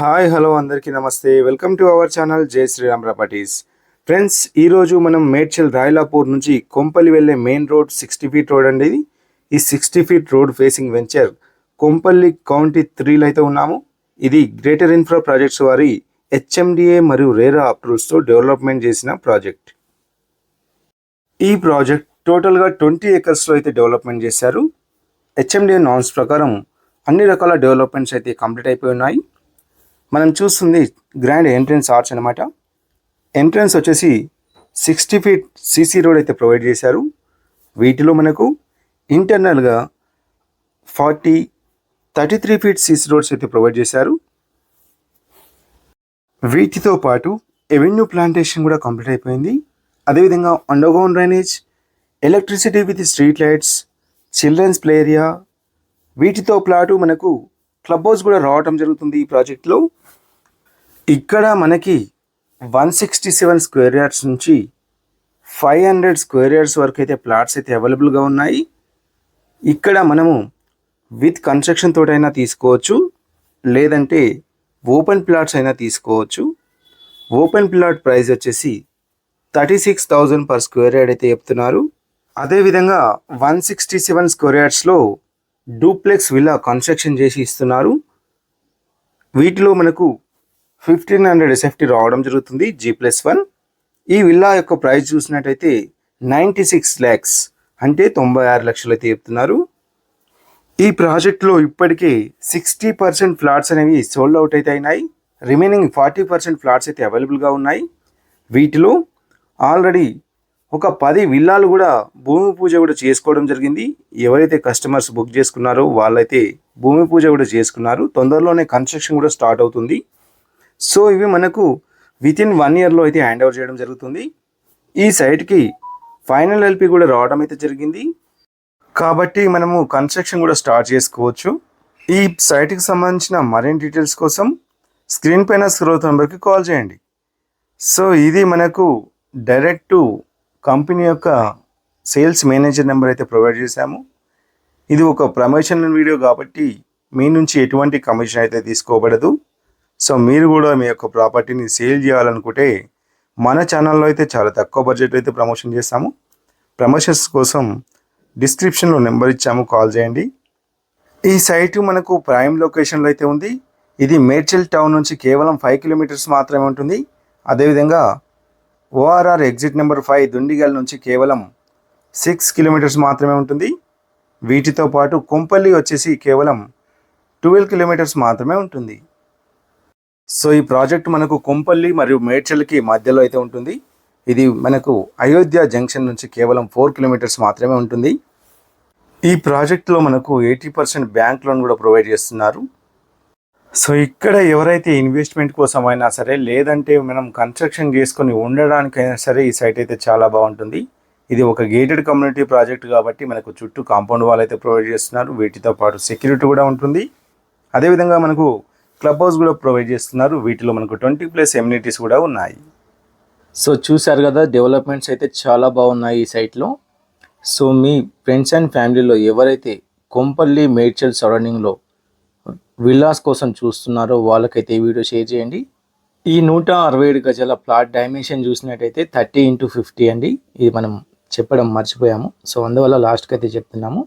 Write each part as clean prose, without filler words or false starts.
Hi hello అందరికీ నమస్తే. Welcome to our channel జై శ్రీరామ్ ప్రాపర్టీస్. ఫ్రెండ్స్, ఈరోజు మనం మేడ్చల్ రాయలాపూర్ నుంచి కొంపల్లి వెళ్ళే మెయిన్ రోడ్ 60 ఫీట్ రోడ్ అండి. ఈ 60 feet road facing venture Kompally county 3లో అయితే ఉన్నాము. ఇది గ్రేటర్ ఇన్ఫ్రా ప్రాజెక్ట్స్ వారి హెచ్ఎండిఏ మరియు రేరా అప్రూవ్స్తో డెవలప్మెంట్ చేసిన ప్రాజెక్ట్. ఈ ప్రాజెక్ట్ టోటల్గా 20 ఏకర్స్లో అయితే డెవలప్మెంట్ చేశారు. హెచ్ఎండిఏ నార్మ్స్ ప్రకారం అన్ని రకాల డెవలప్మెంట్స్ అయితే కంప్లీట్ అయిపోయి ఉన్నాయి. మనం చూస్తుంది గ్రాండ్ ఎంట్రన్స్ ఆర్చ్ అనమాట. ఎంట్రన్స్ వచ్చేసి 60 ఫీట్ సీసీ రోడ్ అయితే ప్రొవైడ్ చేశారు. వీటిలో మనకు ఇంటర్నల్గా 33 ఫీట్ సీసీ రోడ్స్ అయితే ప్రొవైడ్ చేశారు. వీటితో పాటు ఎవెన్యూ ప్లాంటేషన్ కూడా కంప్లీట్ అయిపోయింది. అదేవిధంగా underground drainage, electricity with street lights, children's play area, వీటితో పాటు మనకు క్లబ్ హౌస్ కూడా రావటం జరుగుతుంది ఈ ప్రాజెక్ట్లో. ఇక్కడ మనకి 167 స్క్వేర్ యార్డ్స్ నుంచి 500 స్క్వేర్ యార్డ్స్ వరకు అయితే ప్లాట్స్ అయితే అవైలబుల్గా ఉన్నాయి. ఇక్కడ మనము విత్ కన్స్ట్రక్షన్ తోటైనా తీసుకోవచ్చు, లేదంటే ఓపెన్ ప్లాట్స్ అయినా తీసుకోవచ్చు. ఓపెన్ ప్లాట్ ప్రైస్ వచ్చేసి 36,000 పర్ స్క్వేర్ యార్డ్ అయితే చెప్తున్నారు. అదేవిధంగా 167 స్క్వేర్ యార్డ్స్లో డూప్లెక్స్ విల్లా కన్స్ట్రక్షన్ చేసి ఇస్తున్నారు. వీటిలో మనకు 1500 ఎస్ఎఫ్టీ రావడం జరుగుతుంది G+1. ఈ విల్లా యొక్క ప్రైస్ చూసినట్టయితే 96 lakhs, అంటే 96 లక్షలు అయితే చెప్తున్నారు. ఈ ప్రాజెక్ట్లో ఇప్పటికే 60% ఫ్లాట్స్ అనేవి సోల్డ్ అవుట్ అయితే అయినాయి. రిమైనింగ్ 40% ఫ్లాట్స్ అయితే అవైలబుల్గా ఉన్నాయి. వీటిలో ఆల్రెడీ ఒక 10 విల్లాలు కూడా భూమి పూజ కూడా చేసుకోవడం జరిగింది. ఎవరైతే కస్టమర్స్ బుక్ చేసుకున్నారో వాళ్ళైతే భూమి పూజ కూడా చేసుకున్నారు. తొందరలోనే కన్స్ట్రక్షన్ కూడా స్టార్ట్ అవుతుంది. సో ఇవి మనకు వితిన్ 1 ఇయర్లో అయితే హ్యాండ్ ఓవర్ చేయడం జరుగుతుంది. ఈ సైట్కి ఫైనల్ ఎల్పి కూడా రావడం అయితే జరిగింది. కాబట్టి మనము కన్స్ట్రక్షన్ కూడా స్టార్ట్ చేసుకోవచ్చు. ఈ సైట్కి సంబంధించిన మరిన్ని డీటెయిల్స్ కోసం స్క్రీన్ పైన స్క్రోల్ నెంబర్కి కాల్ చేయండి. సో ఇది మనకు డైరెక్ట్ కంపెనీ యొక్క సేల్స్ మేనేజర్ నెంబర్ అయితే ప్రొవైడ్ చేశాము. ఇది ఒక ప్రమోషనల్ వీడియో కాబట్టి మీ నుంచి ఎటువంటి కమిషన్ అయితే తీసుకోబడదు. సో మీరు కూడా మీ యొక్క ప్రాపర్టీని సేల్ చేయాలనుకుంటే మన ఛానల్లో అయితే చాలా తక్కువ బడ్జెట్ అయితే ప్రమోషన్ చేస్తాము. ప్రమోషన్స్ కోసం డిస్క్రిప్షన్లో నెంబర్ ఇచ్చాము, కాల్ చేయండి. ఈ సైట్ మనకు ప్రైమ్ లొకేషన్లో అయితే ఉంది. ఇది మేడ్చల్ టౌన్ నుంచి కేవలం 5 కిలోమీటర్స్ మాత్రమే ఉంటుంది. అదేవిధంగా ఓఆర్ఆర్ ఎగ్జిట్ నెంబర్ 5 దుండిగల్ నుంచి కేవలం 6 కిలోమీటర్స్ మాత్రమే ఉంటుంది. వీటితో పాటు కొంపల్లి వచ్చేసి కేవలం 12 కిలోమీటర్స్ మాత్రమే ఉంటుంది. సో ఈ ప్రాజెక్ట్ మనకు కొంపల్లి మరియు మేడ్చల్కి మధ్యలో అయితే ఉంటుంది. ఇది మనకు అయోధ్య జంక్షన్ నుంచి కేవలం 4 కిలోమీటర్స్ మాత్రమే ఉంటుంది. ఈ ప్రాజెక్ట్లో మనకు 80% బ్యాంక్ లోన్ కూడా ప్రొవైడ్ చేస్తున్నారు. సో ఇక్కడ ఎవరైతే ఇన్వెస్ట్మెంట్ కోసం అయినా సరే, లేదంటే మనం కన్స్ట్రక్షన్ చేసుకొని ఉండడానికైనా సరే ఈ సైట్ అయితే చాలా బాగుంటుంది. ఇది ఒక గేటెడ్ కమ్యూనిటీ ప్రాజెక్ట్ కాబట్టి మనకు చుట్టూ కాంపౌండ్ వాల్ అయితే ప్రొవైడ్ చేస్తున్నారు. వీటితో పాటు సెక్యూరిటీ కూడా ఉంటుంది. అదేవిధంగా మనకు క్లబ్ హౌస్ కూడా ప్రొవైడ్ చేస్తున్నారు. వీటిలో మనకు 20+ ఎమ్యూనిటీస్ కూడా ఉన్నాయి. సో చూశారు కదా, డెవలప్మెంట్స్ అయితే చాలా బాగున్నాయి ఈ సైట్లో. సో మీ ఫ్రెండ్స్ అండ్ ఫ్యామిలీలో ఎవరైతే కొంపల్లి మేడ్చల్ సరౌండింగ్లో విల్లాస్ కోసం చూస్తున్నారో వాళ్ళకైతే ఈ వీడియో షేర్ చేయండి. ఈ 167 గజాల ప్లాట్ డైమెన్షన్ చూసినట్టయితే 30x50 అండి. ఇది మనం చెప్పడం మర్చిపోయాము. సో అందువల్ల లాస్ట్కి అయితే చెప్తున్నాము.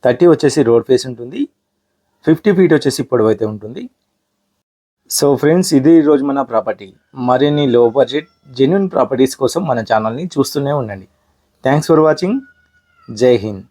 30 వచ్చేసి రోడ్ ఫేస్ ఉంటుంది, 50 ఫీట్ వచ్చేసి పొడవు అయితే ఉంటుంది. సో ఫ్రెండ్స్, ఇది ఈరోజు మన ప్రాపర్టీ. మరిన్ని లో బడ్జెట్ జెన్యూన్ ప్రాపర్టీస్ కోసం మన ఛానల్ని చూస్తూనే ఉండండి. Thanks for watching. జై హింద్.